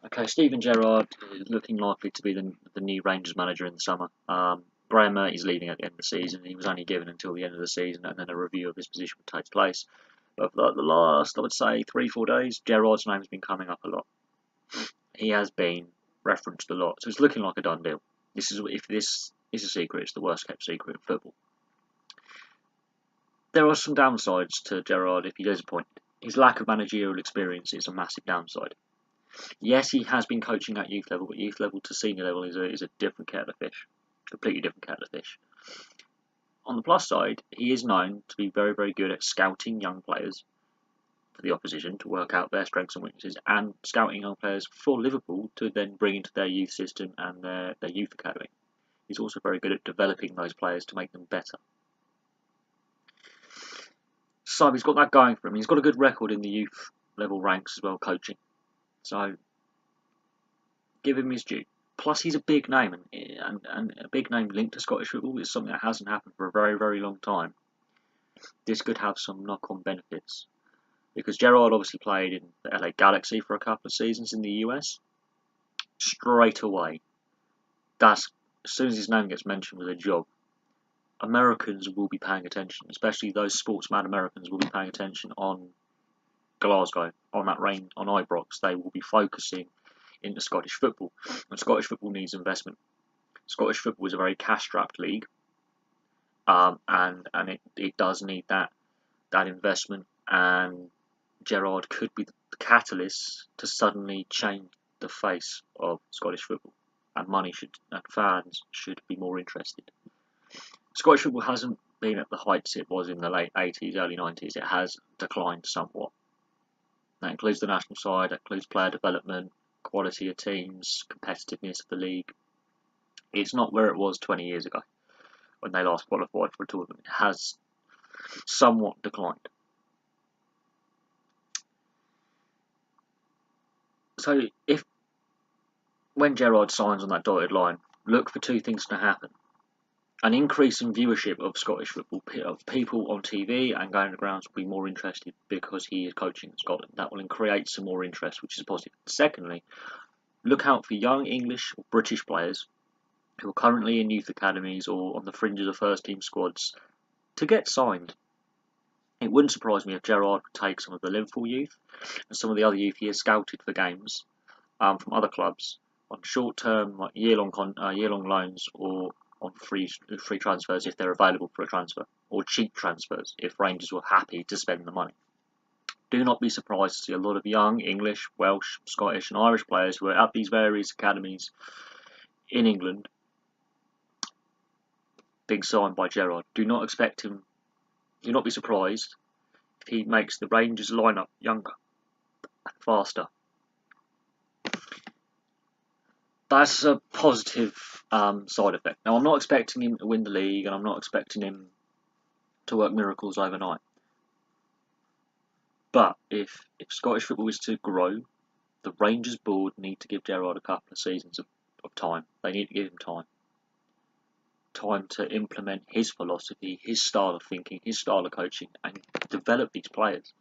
Okay, Steven Gerrard is looking likely to be the new Rangers manager in the summer. Graham Murty's leaving at the end of the season. He was only given until the end of the season, and then a review of his position would take place. But for the last, I would say, 3-4 days, Gerrard's name has been coming up a lot. He has been referenced a lot, so it's looking like a done deal. If this is a secret, it's the worst kept secret in football. There are some downsides to Gerrard if he does appoint. His lack of managerial experience is a massive downside. Yes, he has been coaching at youth level, but youth level to senior level is a different kettle of fish. Completely different kettle of fish. On the plus side, he is known to be very, very good at scouting young players for the opposition to work out their strengths and weaknesses, and scouting young players for Liverpool to then bring into their youth system and their youth academy. He's also very good at developing those players to make them better. So he's got that going for him. He's got a good record in the youth level ranks as well, coaching. So give him his due. Plus, he's a big name, and a big name linked to Scottish football is something that hasn't happened for a very, very long time. This could have some knock-on benefits, because Gerrard obviously played in the LA Galaxy for a couple of seasons in the US. Straight away, as soon as his name gets mentioned with a job, Americans will be paying attention, especially those sportsman Americans will be paying attention on Glasgow, on that rain, on Ibrox. They will be focusing into Scottish football, and Scottish football needs investment. Scottish football is a very cash-strapped league, and it does need that investment. And Gerrard could be the catalyst to suddenly change the face of Scottish football, and fans should be more interested. Scottish football hasn't been at the heights it was in the late 80s, early 90s. It has declined somewhat. That includes the national side, that includes player development, quality of teams, competitiveness of the league. It's not where it was 20 years ago when they last qualified for a tournament. It has somewhat declined. So when Gerrard signs on that dotted line, look for two things to happen. An increase in viewership of Scottish football, of people on TV and going to grounds will be more interested because he is coaching in Scotland. That will create some more interest, which is positive. Secondly, look out for young English or British players who are currently in youth academies or on the fringes of first team squads to get signed. It wouldn't surprise me if Gerrard would take some of the Liverpool youth and some of the other youth he has scouted for games from other clubs on short-term, like year-long loans, or on free transfers if they're available for a transfer, or cheap transfers if Rangers were happy to spend the money. Do not be surprised to see a lot of young English, Welsh, Scottish and Irish players who are at these various academies in England being signed by Gerrard. Do not be surprised if he makes the Rangers lineup younger and faster. That's a positive side effect. Now, I'm not expecting him to win the league, and I'm not expecting him to work miracles overnight. But if Scottish football is to grow, the Rangers board need to give Gerrard a couple of seasons of time. They need to give him time. Time to implement his philosophy, his style of thinking, his style of coaching, and develop these players.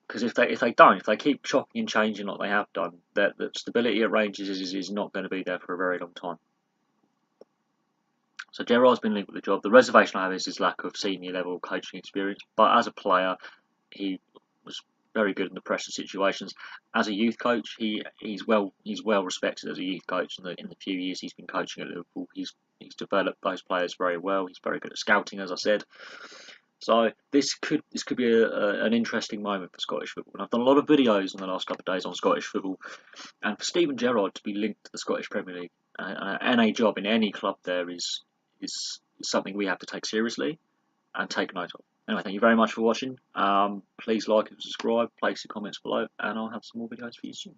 Because if they keep chopping and changing like they have done, the stability at Rangers is not going to be there for a very long time. So Gerrard's been linked with the job. The reservation I have is his lack of senior level coaching experience. But as a player, he was very good in the pressure situations. As a youth coach, he's well respected as a youth coach. In the few years he's been coaching at Liverpool, he's developed those players very well. He's very good at scouting, as I said. So this could be an interesting moment for Scottish football. And I've done a lot of videos in the last couple of days on Scottish football, and for Steven Gerrard to be linked to the Scottish Premier League and a job in any club there is something we have to take seriously and take note of. Anyway, thank you very much for watching. Please like and subscribe, place your comments below, and I'll have some more videos for you soon.